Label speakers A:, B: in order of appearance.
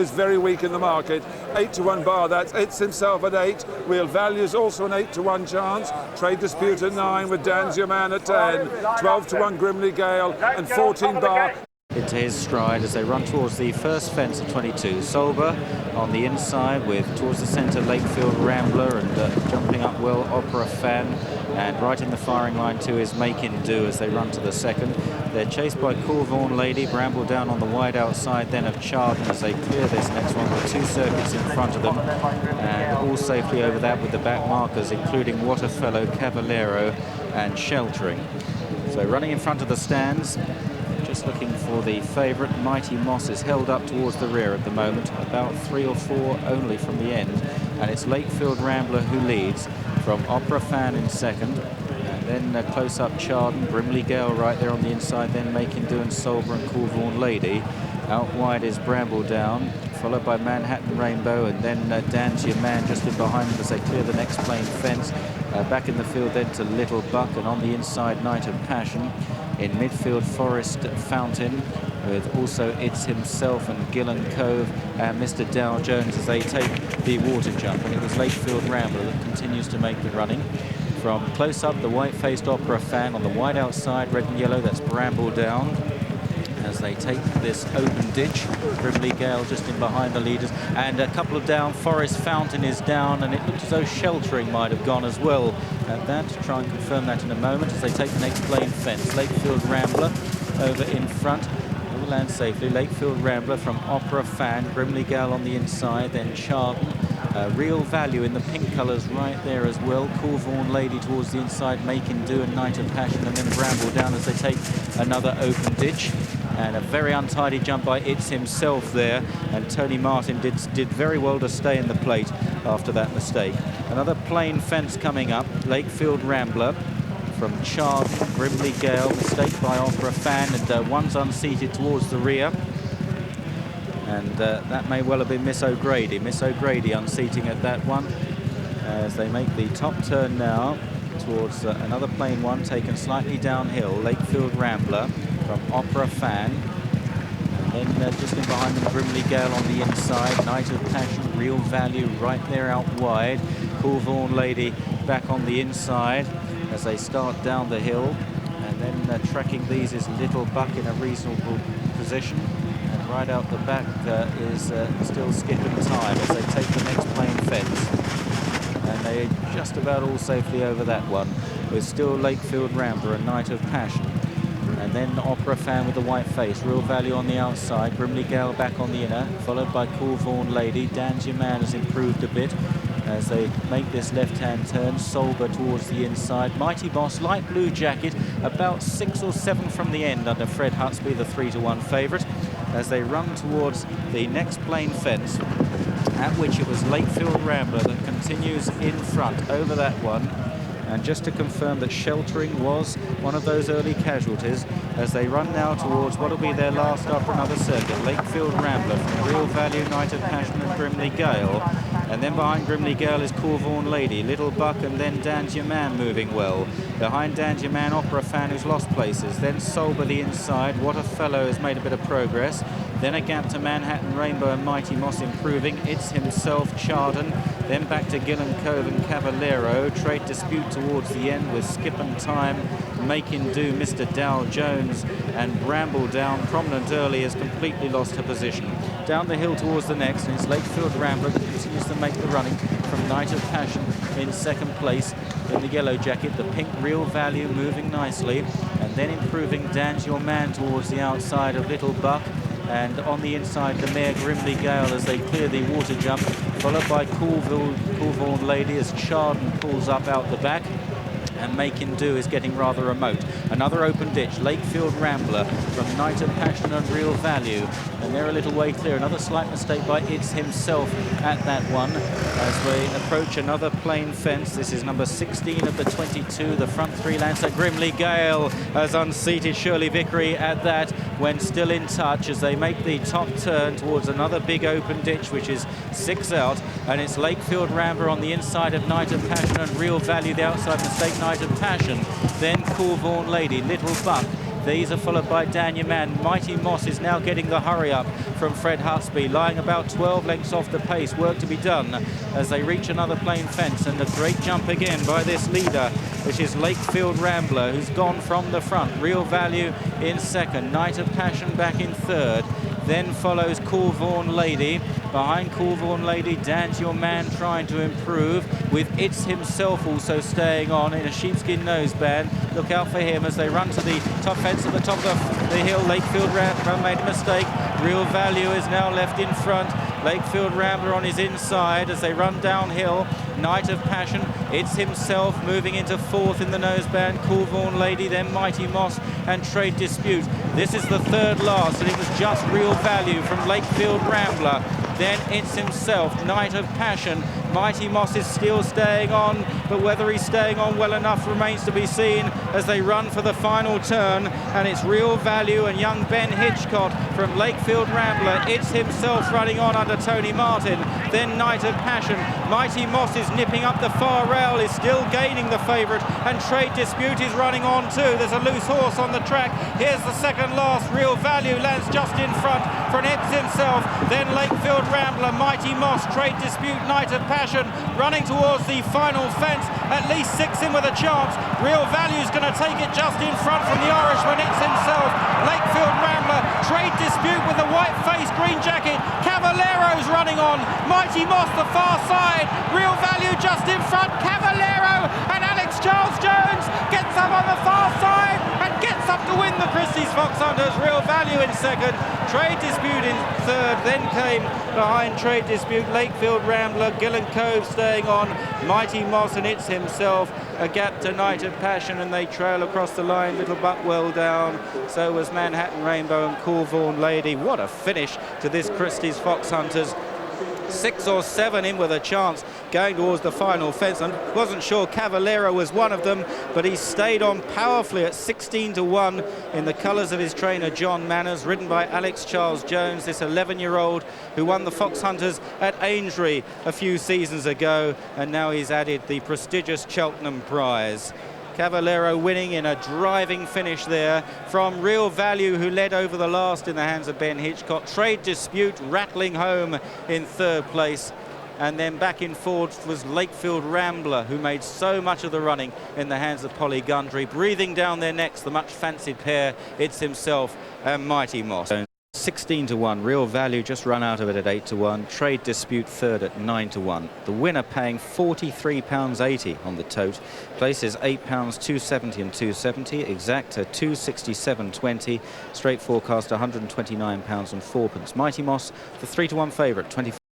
A: is very weak in the market. 8 to 1 bar, that's It's Himself at 8. Real Value is also an 8 to 1 chance. Trade Dispute at 9 with Dan's Your Man at 10. 12 to 1 Grimly Gale and 14 bar.
B: Into his stride as they run towards the first fence at 22. Solber on the inside with towards the centre Lakefield Rambler and jumping up well Opera Fan, and right in the firing line too is Making Do as they run to the second. They're chased by Corvaughan Lady, Bramble down on the wide outside then of Chardon as they clear this next one with 2 circuits in front of them, and all safely over that with the back markers including Waterfellow, Cavalero and Sheltering. So running in front of the stands, just looking for the favourite. Mighty Moss is held up towards the rear at the moment, about 3 or 4 only from the end, and it's Lakefield Rambler who leads from Opera Fan in second, and then close up Chardon, Brimley Gale right there on the inside, then Making Do and Solber and Corvaughan Lady. Out wide is Bramble Down, followed by Manhattan Rainbow, and then Dan's Your Man just in behind them as they clear the next plain fence. Back in the field then to Little Buck, and on the inside Night of Passion. In midfield Forest Fountain, with also It's Himself and Gillen Cove and Mr. Dow Jones as they take the water jump. And it was Lakefield Rambler that continues to make the running. From close up, the white-faced Opera Fan on the wide outside, red and yellow, that's Bramble Down. As they take this open ditch, Brimley Gale just in behind the leaders, and a couple of down. Forest Fountain is down, and it looks as though Sheltering might have gone as well at that. Try and confirm that in a moment as they take the next plain fence. Lakefield Rambler over in front, will land safely. Lakefield Rambler from Opera Fan, Brimley Gale on the inside, then Chardon. Real Value in the pink colours right there as well. Corvaughan Lady towards the inside, Making Do and Night of Passion, and then Bramble Down as they take another open ditch. And a very untidy jump by It's Himself there, and Tony Martin did very well to stay in the plate after that mistake. Another plain fence coming up, Lakefield Rambler from Chardon, Brimley Gale, mistake by Opera Fan, and one's unseated towards the rear. And that may well have been Miss O'Grady. Miss O'Grady unseating at that one as they make the top turn now towards another plain one taken slightly downhill. Lakefield Rambler from Opera Fan, and then just in behind them Brimley Gale on the inside, Night of Passion, Real Value right there out wide, Corvaughan Lady back on the inside as they start down the hill, and then tracking these is Little Buck in a reasonable position, and right out the back is still Skipping Time as they take the next plain fence, and they just about all safely over that one with still Lakefield Rambler and Night of Passion. And then Opera Fan with the white face, Real Value on the outside, Brimley Gale back on the inner, followed by Corvaughan Lady. Dan's Your Man has improved a bit as they make this left-hand turn. Solber towards the inside. Mighty Boss, light blue jacket, about 6 or 7 from the end under Fred Hutsby, the 3 to 1 favourite, as they run towards the next plain fence, at which it was Lakefield Rambler that continues in front over that one. And just to confirm that Sheltering was one of those early casualties as they run now towards what will be their last after another circuit. Lakefield Rambler from Real Value, Night of Passion and Grimly Gale. And then behind Grimly Gale is Corvaughan Lady, Little Buck, and then Dan's Your Man moving well. Behind Dan's Your Man, Opera Fan who's lost places. Then Solber the inside. Waterfellow has made a bit of progress. Then a gap to Manhattan Rainbow and Mighty Moss improving. It's Himself, Chardon. Then back to Gillen Cove and Cavalero. Trade Dispute towards the end with Skipping Time, Making Do, Mr. Dow Jones, and Bramble Down. Prominent early has completely lost her position. Down the hill towards the next, and it's Lakefield Rambler that continues to make the running from Night of Passion in second place in the yellow jacket. The pink Real Value moving nicely, and then improving Dan's Your Man towards the outside of Little Buck. And on the inside, the mare Grimly Gale as they clear the water jump, followed by Corvaughan Lady as Chardon pulls up out the back. And Making Do is getting rather remote. Another open ditch, Lakefield Rambler from Night of Passion and Real Value. And they're a little way clear. Another slight mistake by It's Himself at that one. As we approach another plain fence, this is number 16 of the 22. The front 3 lancer, Grimly Gale has unseated Shirley Vickery at that when still in touch as they make the top turn towards another big open ditch, which is 6 out. And it's Lakefield Rambler on the inside of Night of Passion and Real Value, the outside mistake, Night of Passion. Then Corvaughan Lady, Little Buck. These are followed by Dan Yaman. Mighty Moss is now getting the hurry up from Fred Husby, lying about 12 lengths off the pace. Work to be done as they reach another plain fence, and a great jump again by this leader, which is Lakefield Rambler, who's gone from the front. Real Value in second, Night of Passion back in third. Then follows Coolvaughan Lady. Behind Coolvaughan Lady, Dan's Your Man trying to improve, with It's Himself also staying on in a sheepskin noseband. Look out for him as they run to the top fence at the top of the hill. Lakefield Rambler made a mistake. Real Value is now left in front. Lakefield Rambler on his inside as they run downhill. Night of Passion, It's Himself moving into fourth in the noseband. Coolvaughan Lady, then Mighty Moss and Trade Dispute. This is the third last, and it was just Real Value from Lakefield Rambler. Then It's Himself, Night of Passion. Mighty Moss is still staying on, but whether he's staying on well enough remains to be seen as they run for the final turn. And it's Real Value and young Ben Hitchcock from Lakefield Rambler. It's Himself running on under Tony Martin. Then Night of Passion. Mighty Moss is nipping up the far rail, is still gaining the favourite, and Trade Dispute is running on too. There's a loose horse on the track. Here's the second last. Real Value lands just in front for It's Himself. Then Lakefield Rambler, Mighty Moss, Trade Dispute, Night of Passion running towards the final fence. At least six in with a chance. Real Value's going to take it just in front from the Irishman. It's Himself, Lakefield Rambler, Trade Dispute with the white face, green jacket. Cavalero's running on. Mighty Moss the far side. Real Value just in front. Cavalero and Alex Charles Jones gets up on the far side and gets up to win the Christie's Foxhunters. Real Value in second. Trade Dispute in third. Then came behind Trade Dispute Lakefield Rambler, Gillen Cove staying on, Mighty Moss and It's Himself. A gap to Night of Passion, and they trail across the line. Little Buckwell down. So was Manhattan Rainbow and Coolvaughan Lady. What a finish to this Christie's Foxhunters. 6 or 7 in with a chance going towards the final fence. I wasn't sure Cavalero was one of them, but he stayed on powerfully at 16-1 in the colours of his trainer John Manners, ridden by Alex Charles Jones, this 11-year-old who won the Foxhunters at Aintree a few seasons ago, and now he's added the prestigious Cheltenham prize. Cavalero winning in a driving finish there from Real Value, who led over the last in the hands of Ben Hitchcock. Trade Dispute rattling home in third place. And then back in fourth was Lakefield Rambler, who made so much of the running in the hands of Polly Gundry. Breathing down their necks, the much fancied pair, It's Himself and Mighty Moss. 16-1, Real Value just run out of it at 8-1. Trade Dispute third at 9-1. The winner paying £43.80 on the tote. Places £8.270 and £270. Exacta £267.20. Straight forecast £129 and 4pence. Mighty Moss, the 3-1 favourite, 25.